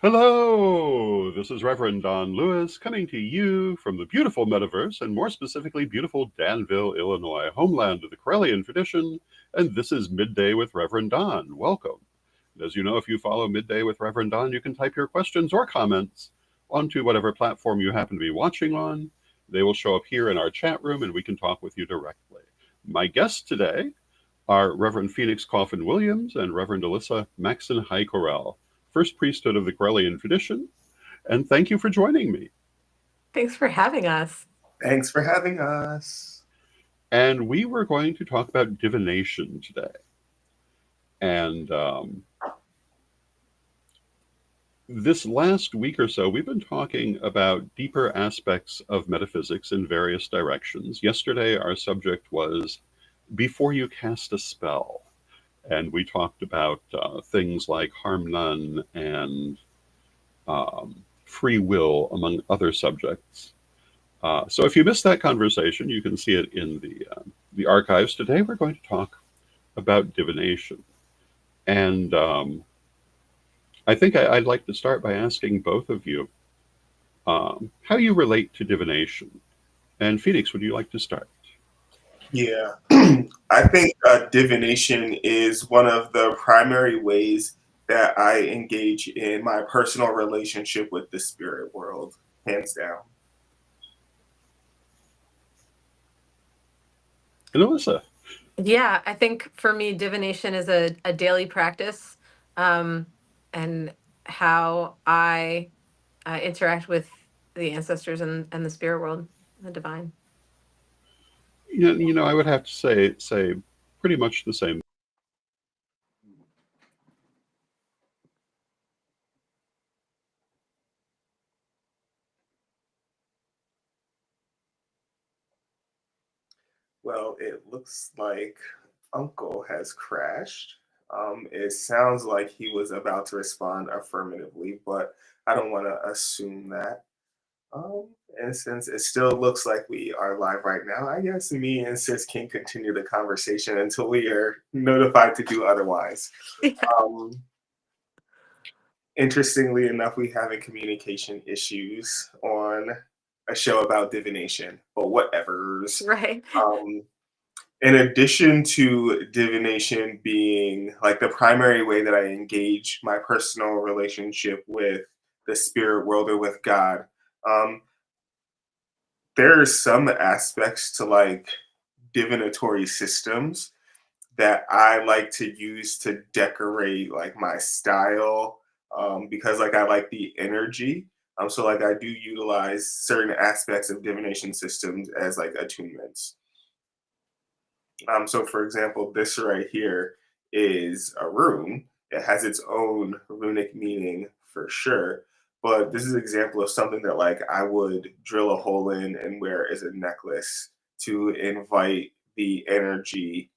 Hello, this is Reverend Don Lewis coming to you from the beautiful metaverse, and more specifically, beautiful Danville, Illinois, homeland of the Correllian tradition. And this is Midday with Reverend Don. Welcome. As you know, if you follow Midday with Reverend Don, you can type your questions or comments onto whatever platform you happen to be watching on. They will show up here in our chat room, and we can talk with you directly. My guests today are Reverend Phoenix Coffin-Williams and Reverend Alyssa Maxon Highcorrell, First Priesthood of the Correllian tradition, and thank you for joining me. Thanks for having us. Thanks for having us. And we were going to talk about divination today. And this last week or so, we've been talking about deeper aspects of metaphysics in various directions. Yesterday, our subject was before you cast a spell. And we talked about things like harm none and free will, among other subjects. So if you missed that conversation, you can see it in the archives. Today we're going to talk about divination. And I think I'd like to start by asking both of you how you relate to divination. And Phoenix, would you like to start? Yeah, I think divination is one of the primary ways that I engage in my personal relationship with the spirit world, hands down. And Alyssa? Yeah, I think for me, divination is a daily practice, and how I interact with the ancestors and the spirit world, the divine. You know, I would have to say pretty much the same. Well, it looks like Uncle has crashed. It sounds like he was about to respond affirmatively, but I don't want to assume that. And since it still looks like we are live right now, I guess me and Sis can continue the conversation until we are notified to do otherwise. Yeah. Interestingly enough, we having communication issues on a show about divination, but whatevers. Right. In addition to divination being like the primary way that I engage my personal relationship with the spirit world or with God, there are some aspects to like divinatory systems that I like to use to decorate like my style, because like I like the energy. So like I do utilize certain aspects of divination systems as like attunements. So for example, this right here is a rune. It has its own runic meaning for sure. But this is an example of something that like I would drill a hole in and wear as a necklace to invite the energy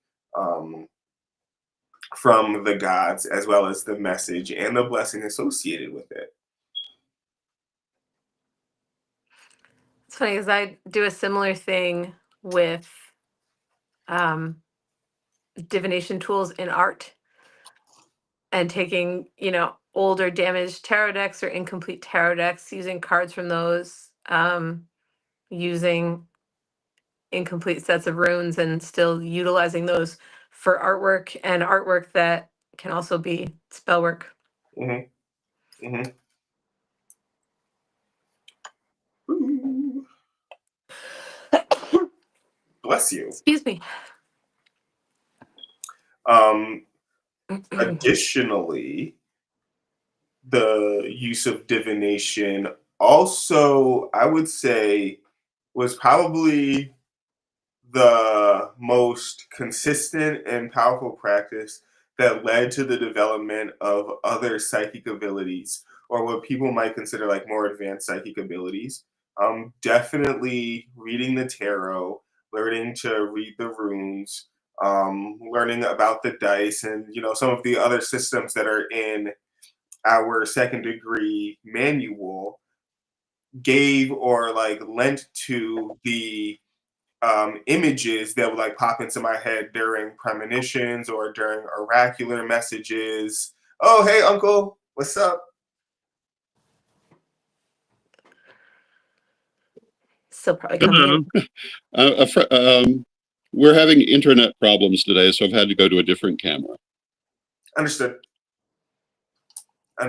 from the gods, as well as the message and the blessing associated with it. It's funny because I do a similar thing with divination tools in art, and taking, older damaged tarot decks or incomplete tarot decks, using cards from those, using incomplete sets of runes, and still utilizing those for artwork, and artwork that can also be spell work. Mm-hmm. Mm-hmm. Bless you. Excuse me. Additionally, the use of divination also, I would say, was probably the most consistent and powerful practice that led to the development of other psychic abilities, or what people might consider like more advanced psychic abilities. Definitely reading the tarot, learning to read the runes, learning about the dice, and some of the other systems that are in our second degree manual gave or like lent to the images that would like pop into my head during premonitions or during oracular messages. Oh, hey, uncle, what's up? still probably coming in. We're having internet problems today, so I've had to go to a different camera. Understood. I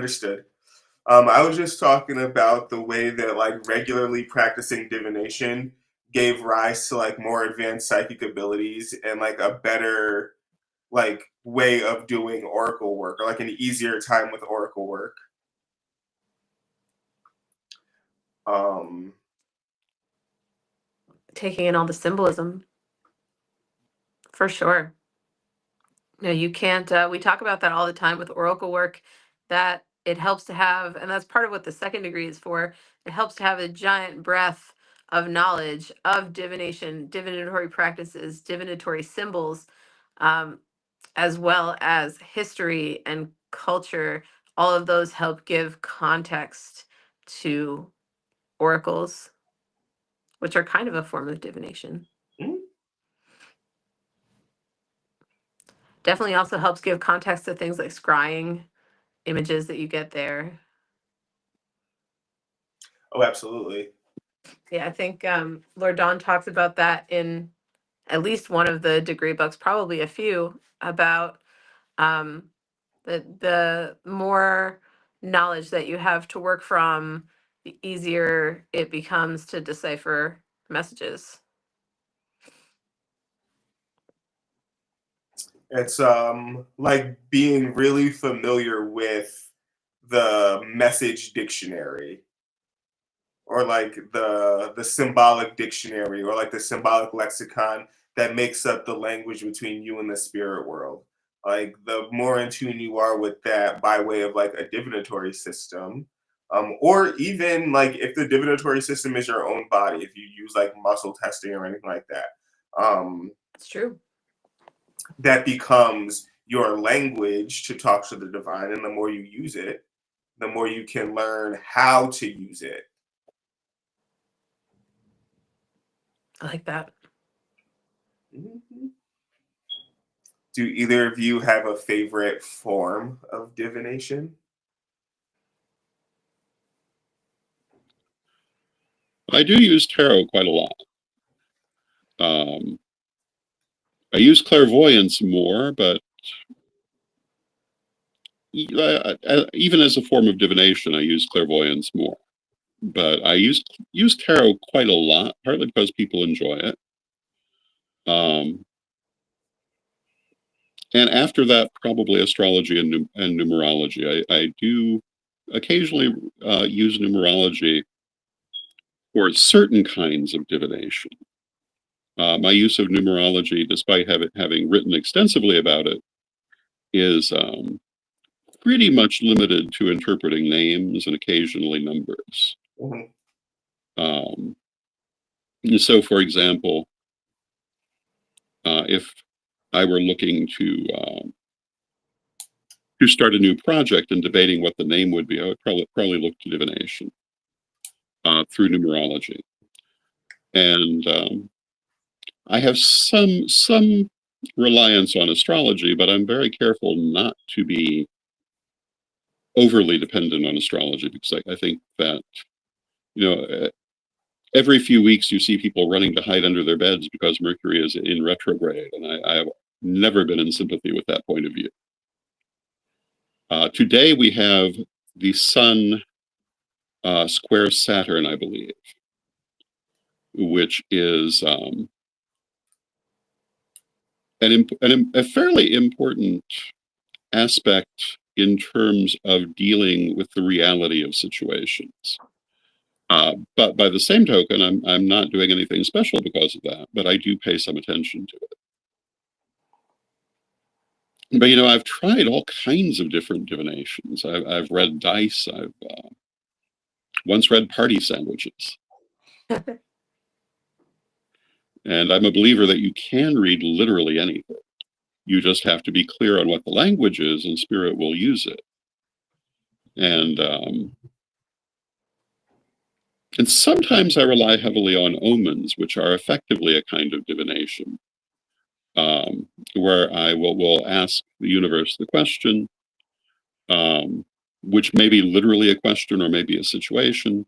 was just talking about the way that like regularly practicing divination gave rise to like more advanced psychic abilities and like a better like way of doing oracle work, or like an easier time with oracle work. Taking in all the symbolism, for sure. No, you can't. We talk about that all the time with oracle work, that it helps to have, and that's part of what the second degree is for. It helps to have a giant breadth of knowledge of divination, divinatory practices, divinatory symbols, as well as history and culture. All of those help give context to oracles, which are kind of a form of divination. Mm-hmm. Definitely also helps give context to things like scrying, images that you get there. Oh, absolutely. Yeah, I think Lord Don talks about that in at least one of the degree books, probably a few, about the more knowledge that you have to work from, the easier it becomes to decipher messages. It's like being really familiar with the message dictionary, or like the symbolic dictionary, or like the symbolic lexicon that makes up the language between you and the spirit world. Like the more in tune you are with that by way of like a divinatory system, or even like if the divinatory system is your own body, if you use like muscle testing or anything like that, That's true. that becomes your language to talk to the divine. And the more you use it, the more you can learn how to use it. I like that. Mhm. Do either of you have a favorite form of divination? I do use tarot quite a lot. I use clairvoyance more, but even as a form of divination, I use clairvoyance more. But I use tarot quite a lot, partly because people enjoy it. And after that, probably astrology and numerology. I do occasionally use numerology for certain kinds of divination. My use of numerology, despite having written extensively about it, is pretty much limited to interpreting names and occasionally numbers. Mm-hmm. So, for example, if I were looking to start a new project and debating what the name would be, I would probably look to divination through numerology. And I have some reliance on astrology, but I'm very careful not to be overly dependent on astrology, because I think that, every few weeks you see people running to hide under their beds because Mercury is in retrograde, and I have never been in sympathy with that point of view. Today we have the Sun square Saturn, I believe, which is a fairly important aspect in terms of dealing with the reality of situations. But by the same token, I'm not doing anything special because of that, but I do pay some attention to it. But I've tried all kinds of different divinations. I've read dice. I've once read party sandwiches. And I'm a believer that you can read literally anything. You just have to be clear on what the language is, and spirit will use it. And sometimes I rely heavily on omens, which are effectively a kind of divination, where I will ask the universe the question, which may be literally a question or maybe a situation,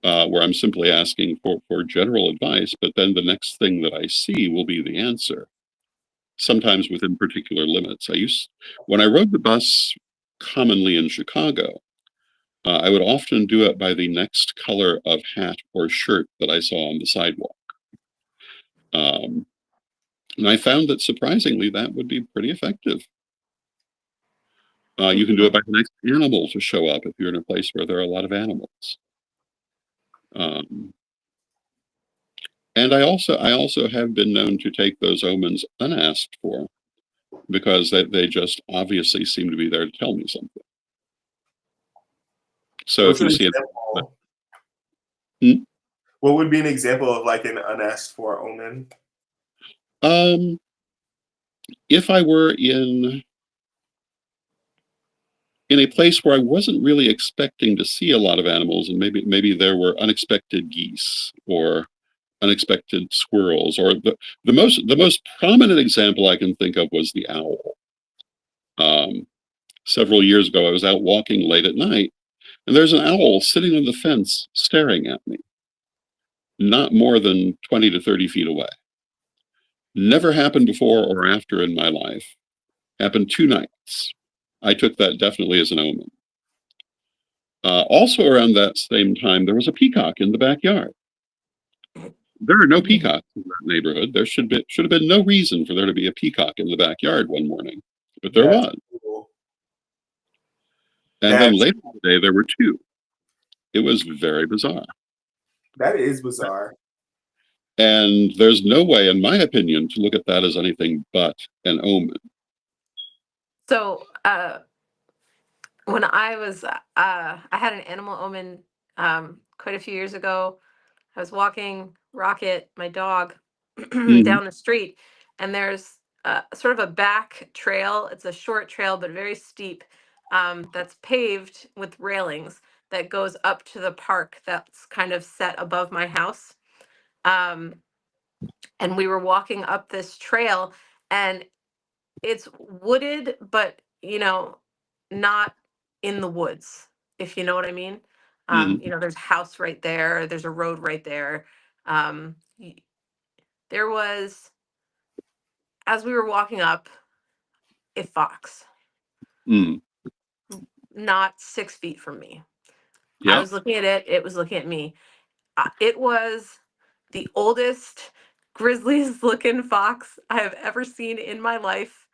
where I'm simply asking for general advice, but then the next thing that I see will be the answer, sometimes within particular limits. When I rode the bus commonly in Chicago, I would often do it by the next color of hat or shirt that I saw on the sidewalk. And I found that surprisingly, that would be pretty effective. You can do it by the next animal to show up if you're in a place where there are a lot of animals. And I also have been known to take those omens unasked for, because they just obviously seem to be there to tell me something. So What's if you an see example? it, What would be an example of like an unasked for omen? If I were in a place where I wasn't really expecting to see a lot of animals, and maybe there were unexpected geese or unexpected squirrels, or the most prominent example I can think of was the owl. Several years ago, I was out walking late at night, and there's an owl sitting on the fence staring at me, not more than 20 to 30 feet away. Never happened before or after in my life. Happened 2 nights. I took that definitely as an omen. Also around that same time, there was a peacock in the backyard. There are no peacocks in that neighborhood. There should have been no reason for there to be a peacock in the backyard one morning, but there was. Cool. And then later in the day, there were 2. It was very bizarre. That is bizarre. And there's no way, in my opinion, to look at that as anything but an omen. So when I was, I had an animal omen quite a few years ago. I was walking Rocket, my dog, down the street, and there's sort of a back trail. It's a short trail, but very steep, that's paved with railings that goes up to the park that's kind of set above my house. And we were walking up this trail, and it's wooded, but not in the woods, if you know what I mean. There's a house right there, there's a road right there. There was, as we were walking up, a fox, not 6 feet from me. I was looking at it, it was looking at me. It was the oldest, grizzliest looking fox I have ever seen in my life.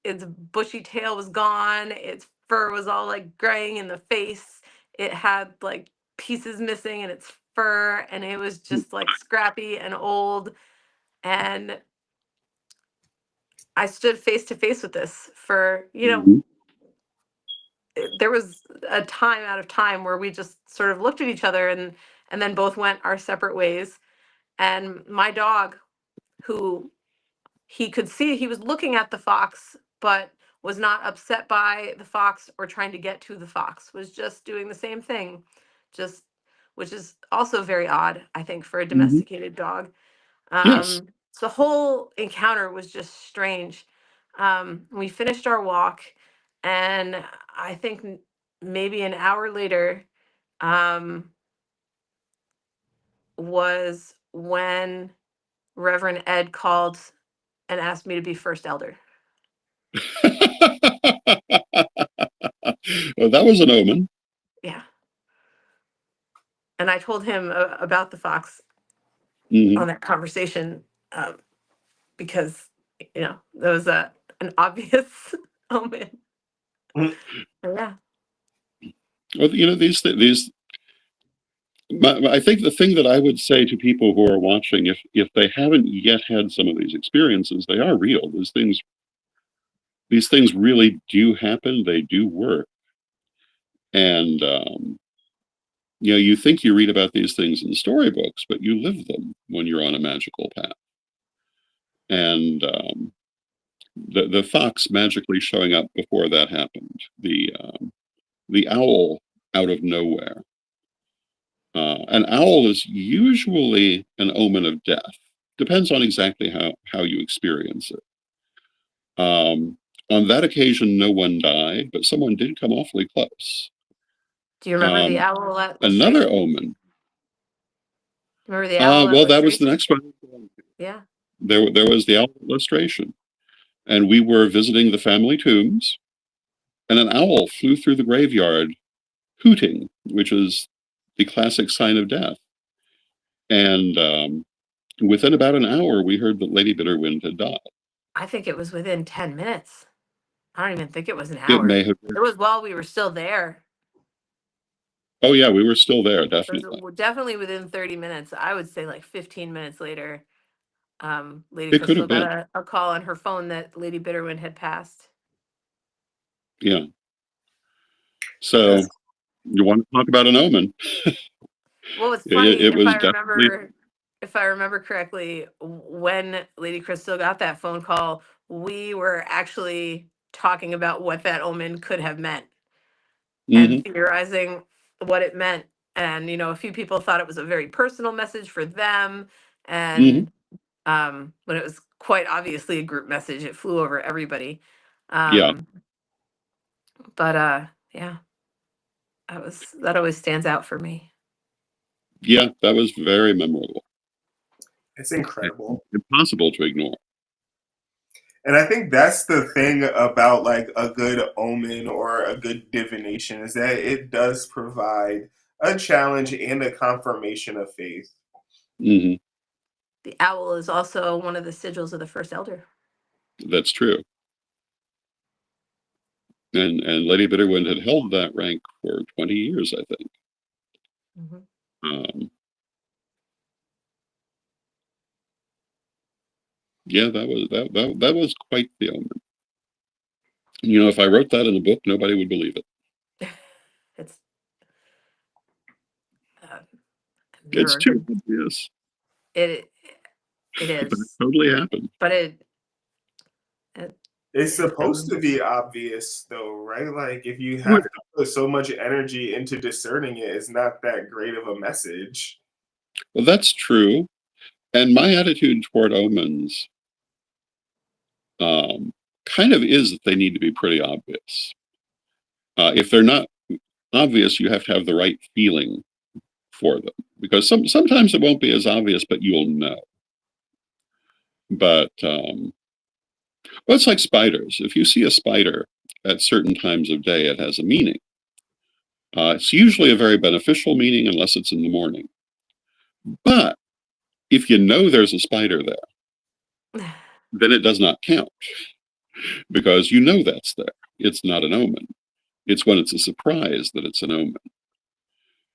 Its bushy tail was gone. Its fur was all like graying in the face. It had like pieces missing in its fur, and it was just like scrappy and old. And I stood face to face with this for, there was a time out of time where we just sort of looked at each other, and then both went our separate ways. And my dog, who he could see, he was looking at the fox, but was not upset by the fox or trying to get to the fox, was just doing the same thing, which is also very odd, I think, for a domesticated dog. Yes. So the whole encounter was just strange. We finished our walk, and I think maybe an hour later was when Reverend Ed called and asked me to be first elder. Well, that was an omen. Yeah. And I told him about the fox on that conversation, because there was an obvious omen. Yeah. Well, I think the thing that I would say to people who are watching, if they haven't yet had some of these experiences, they are real. These things really do happen. They do work. And, you think you read about these things in storybooks, but you live them when you're on a magical path. And the fox magically showing up before that happened, the owl out of nowhere. An owl is usually an omen of death. Depends on exactly how you experience it. On that occasion, no one died, but someone did come awfully close. Do you remember the owl? Another omen Remember the owl Well, that was the illustration? next one. Yeah. There was the owl illustration, and we were visiting the family tombs, and an owl flew through the graveyard, hooting, which is the classic sign of death. And within about an hour, we heard that Lady Bitterwind had died. I think it was within 10 minutes. I don't even think it was an It hour. may have been. It was while we were still there. Oh yeah, we were still there, It was definitely. definitely within 30 minutes. I would say like 15 minutes later, Lady It could Crystal have been. got a call on her phone that Lady Bitterwind had passed. Yeah. So Yes. you want to talk about an omen? Well, it's funny It was definitely. if I remember correctly, when Lady Crystal got that phone call, we were actually talking about what that omen could have meant and Mhm, theorizing what it meant. And a few people thought it was a very personal message for them, mhm. and when it was quite obviously a group message, it flew over everybody. Yeah, Um, but yeah, that always stands out for me. yeah, that was very memorable. It's incredible. Impossible to ignore. And I think that's the thing about like a good omen or a good divination is that it does provide a challenge and a confirmation of faith. Mhm, The owl is also one of the sigils of the first elder. that's true. And Lady Bitterwind had held that rank for 20 years, I think. Mm-hmm. Um, yeah, that was quite the omen. If I wrote that in a book, nobody would believe it. It's a It's mirror. too obvious, It it but it is, totally happened. but it It's it's supposed to be obvious though, right? Like if you Well, have to put so much energy into discerning it, it's not that great of a message. that's true. And my attitude toward omens um, kind of is that they need to be pretty obvious. If they're not obvious, you have to have the right feeling for them because sometimes it won't be as obvious, but you'll know. But well, it's like spiders. If you see a spider at certain times of day, it has a meaning. It's usually a very beneficial meaning unless it's in the morning. But if you know there's a spider there, then it does not count because you know that's there. It's not an omen. It's when it's a surprise that it's an omen.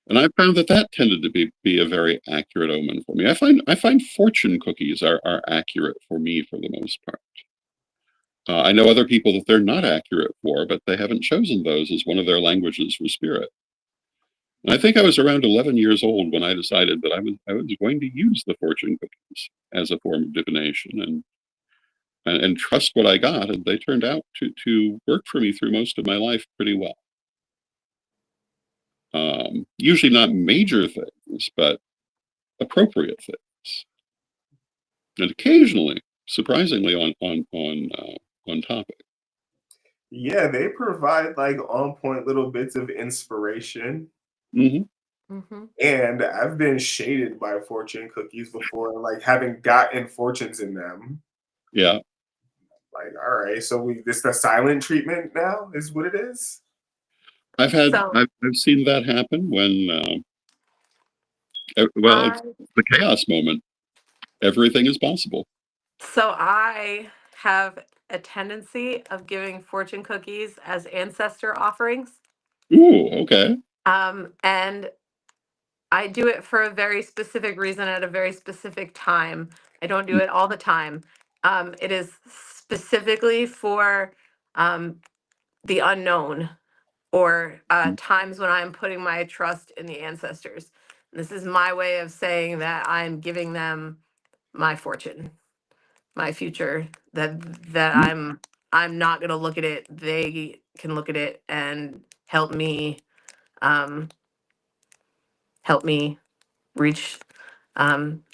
And I found that tended to be a very accurate omen for me. I find fortune cookies are accurate for me for the most part. I know other people that they're not accurate for, but they haven't chosen those as one of their languages for spirit. And I think I was around 11 years old when I decided that I was going to use the fortune cookies as a form of divination and trust what I got, and they turned out to work for me through most of my life pretty well. Usually not major things, but appropriate things, and occasionally, surprisingly, on topic. Yeah, they provide like on point little bits of inspiration. Hmm. Mm-hmm. And I've been shaded by fortune cookies before, like having gotten fortunes in them. Yeah, Like, all right, so this the silent treatment now is what it is. So I've seen that happen when well, it's I the chaos moment. Everything is possible. I have a tendency of giving fortune cookies as ancestor offerings. Ooh, okay. And I do it for a very specific reason at a very specific time. I don't do it all the time. It is specifically for the unknown, or times when I'm putting my trust in the ancestors. This is my way of saying that I'm giving them my fortune, my future. That I'm not gonna look at it. They can look at it and um, help me reach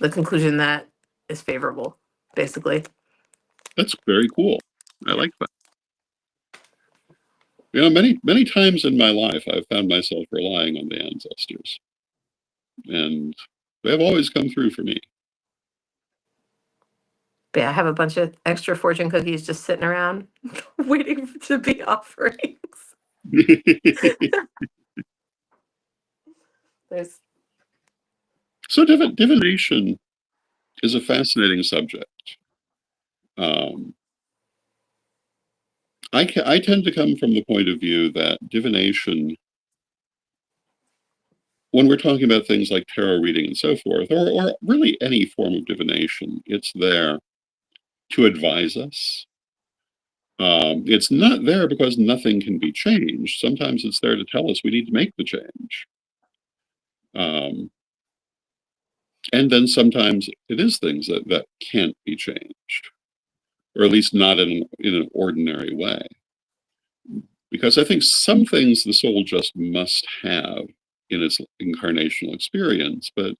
the conclusion that is favorable. Basically, That's very cool. I yeah. like that. Many times in my life, I've found myself relying on the ancestors, and They have always come through for me. But yeah, I have a bunch of extra fortune cookies just sitting around waiting to be offerings. There's So divination is a fascinating subject. I tend to come from the point of view that divination, when we're talking about things like tarot reading and so forth, or really any form of divination, it's there to advise us. It's not there because nothing can be changed. Sometimes it's there to tell us we need to make the change. And then sometimes it is things that can't be changed, or at least not in an ordinary way. Because I think some things the soul just must have in its incarnational experience, but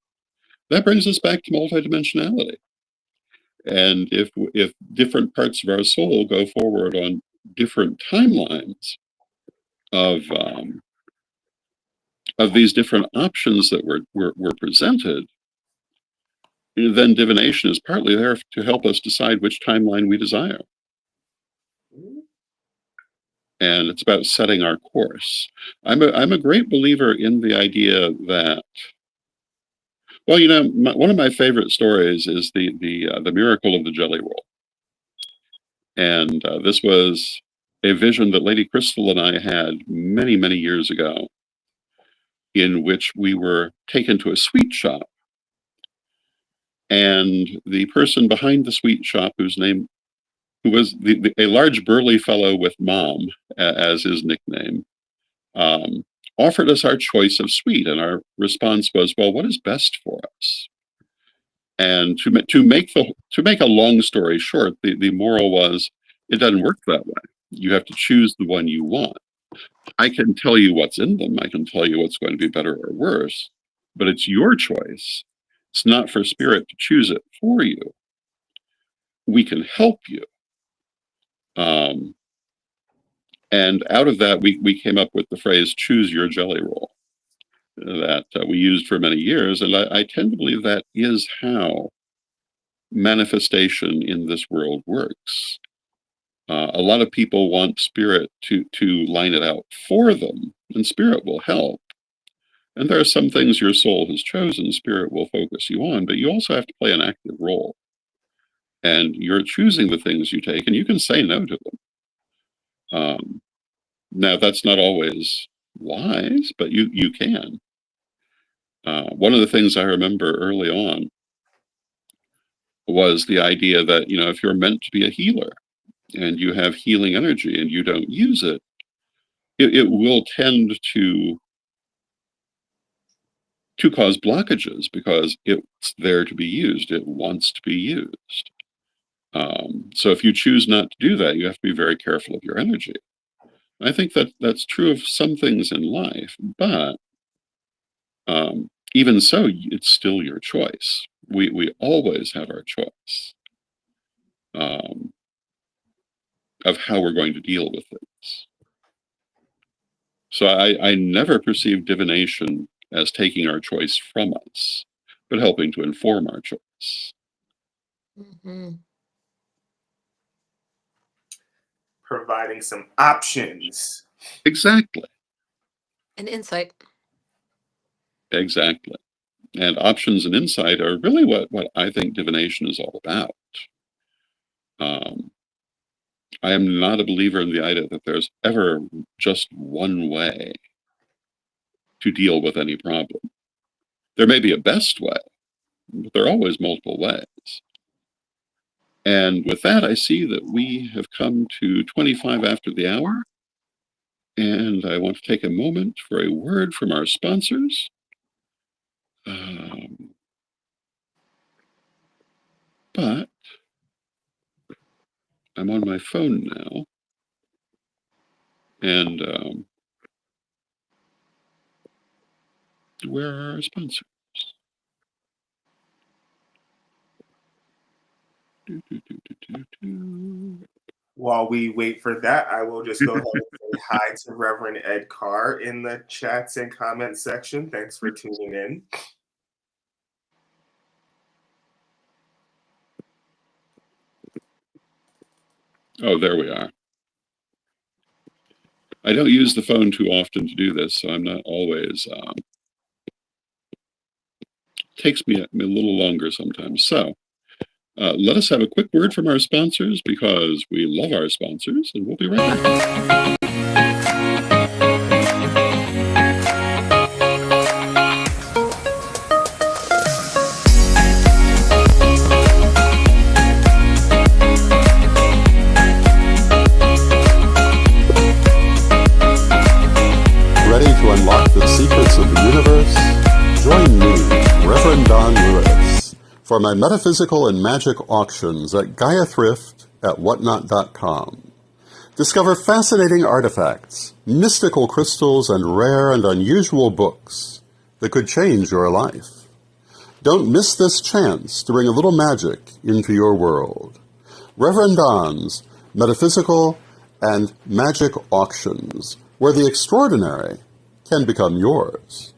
that brings us back to multidimensionality. And if different parts of our soul go forward on different timelines of these different options that were presented, then divination is partly there to help us decide which timeline we desire. And it's about setting our course. I'm a great believer in the idea that, well, one of my favorite stories is the miracle of the jelly roll. And this was a vision that Lady Crystal and I had many, many years ago, in which we were taken to a sweet shop. And the person behind the sweet shop, who was a large burly fellow with Mom as his nickname, offered us our choice of sweet. And our response was, well, what is best for us? And to make a long story short, the moral was, it doesn't work that way. You have to choose the one you want. I can tell you what's in them. I can tell you what's going to be better or worse, but it's your choice. It's not for spirit to choose it for you. We can help you. And out of that, we came up with the phrase, choose your jelly roll, that we used for many years. And I tend to believe that is how manifestation in this world works. A lot of people want spirit to line it out for them, and spirit will help. And there are some things your soul has chosen, spirit will focus you on, but you also have to play an active role. And you're choosing the things you take, and you can say no to them. Now, that's not always wise, but you can. One of the things I remember early on was the idea that, if you're meant to be a healer and you have healing energy and you don't use it, it will tend to cause blockages because it's there to be used. It wants to be used. So if you choose not to do that, you have to be very careful of your energy. I think that's true of some things in life, but even so, it's still your choice. We always have our choice of how we're going to deal with things. So I never perceive divination as taking our choice from us, but helping to inform our choice. Mm-hmm. Providing some options. Exactly. An insight. Exactly. And options and insight are really what I think divination is all about. I am not a believer in the idea that there's ever just one way to deal with any problem. There may be a best way, but there are always multiple ways. And with that, I see that we have come to 25 after the hour. And I want to take a moment for a word from our sponsors. But I'm on my phone now. And where are our sponsors? While we wait for that, I will just go ahead and say hi to Reverend Ed Carr in the chats and comments section. Thanks for tuning in. Oh, there we are. I don't use the phone too often to do this, so I'm not always, takes me a little longer sometimes. So let us have a quick word from our sponsors, because we love our sponsors, and we'll be right back. Ready to unlock the secrets of the universe? Join me, Rev Don, for my metaphysical and magic auctions at Gaia Thrift at whatnot.com. Discover fascinating artifacts, mystical crystals, and rare and unusual books that could change your life. Don't miss this chance to bring a little magic into your world. Rev Don's Metaphysical and Magic Auctions, where the extraordinary can become yours.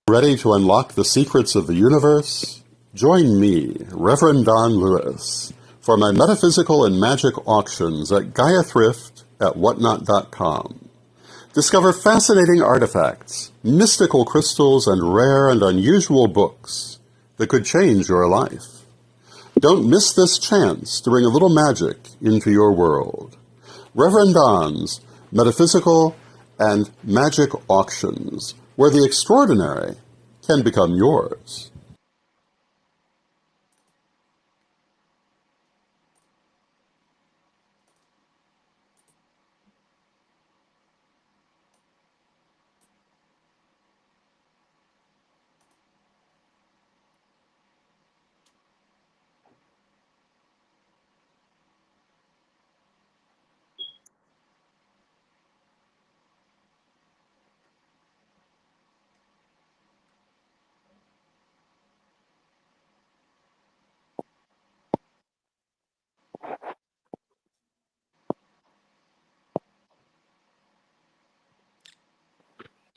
Ready to unlock the secrets of the universe? Join me, Rev Don Lewis, for my metaphysical and magic auctions at Gaia Thrift at whatnot.com. Discover fascinating artifacts, mystical crystals, and rare and unusual books that could change your life. Don't miss this chance to bring a little magic into your world. Rev Don's Metaphysical and Magic Auctions, where the extraordinary can become yours.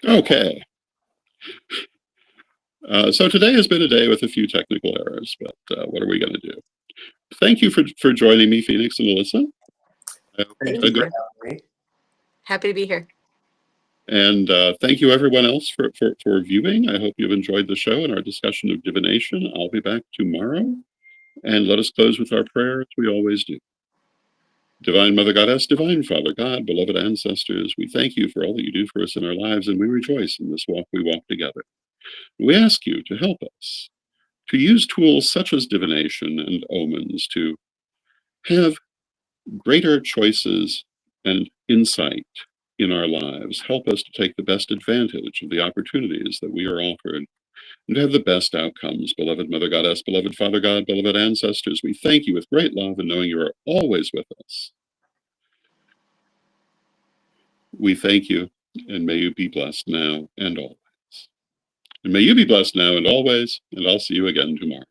Okay. So today has been a day with a few technical errors, but what are we going to do? Thank you for joining me, Phoenix and Alyssa. Thank you. Happy to be here. And thank you everyone else for viewing. I hope you've enjoyed the show and our discussion of divination. I'll be back tomorrow. And let us close with our prayer, as we always do. Divine Mother Goddess, Divine Father God, beloved ancestors, we thank you for all that you do for us in our lives, and we rejoice in this walk we walk together. We ask you to help us to use tools such as divination and omens to have greater choices and insight in our lives. Help us to take the best advantage of the opportunities that we are offered and to have the best outcomes. Beloved Mother Goddess, beloved Father God, beloved ancestors, we thank you with great love and knowing you are always with us. We thank you, and may you be blessed now and always. And may you be blessed now and always, and I'll see you again tomorrow.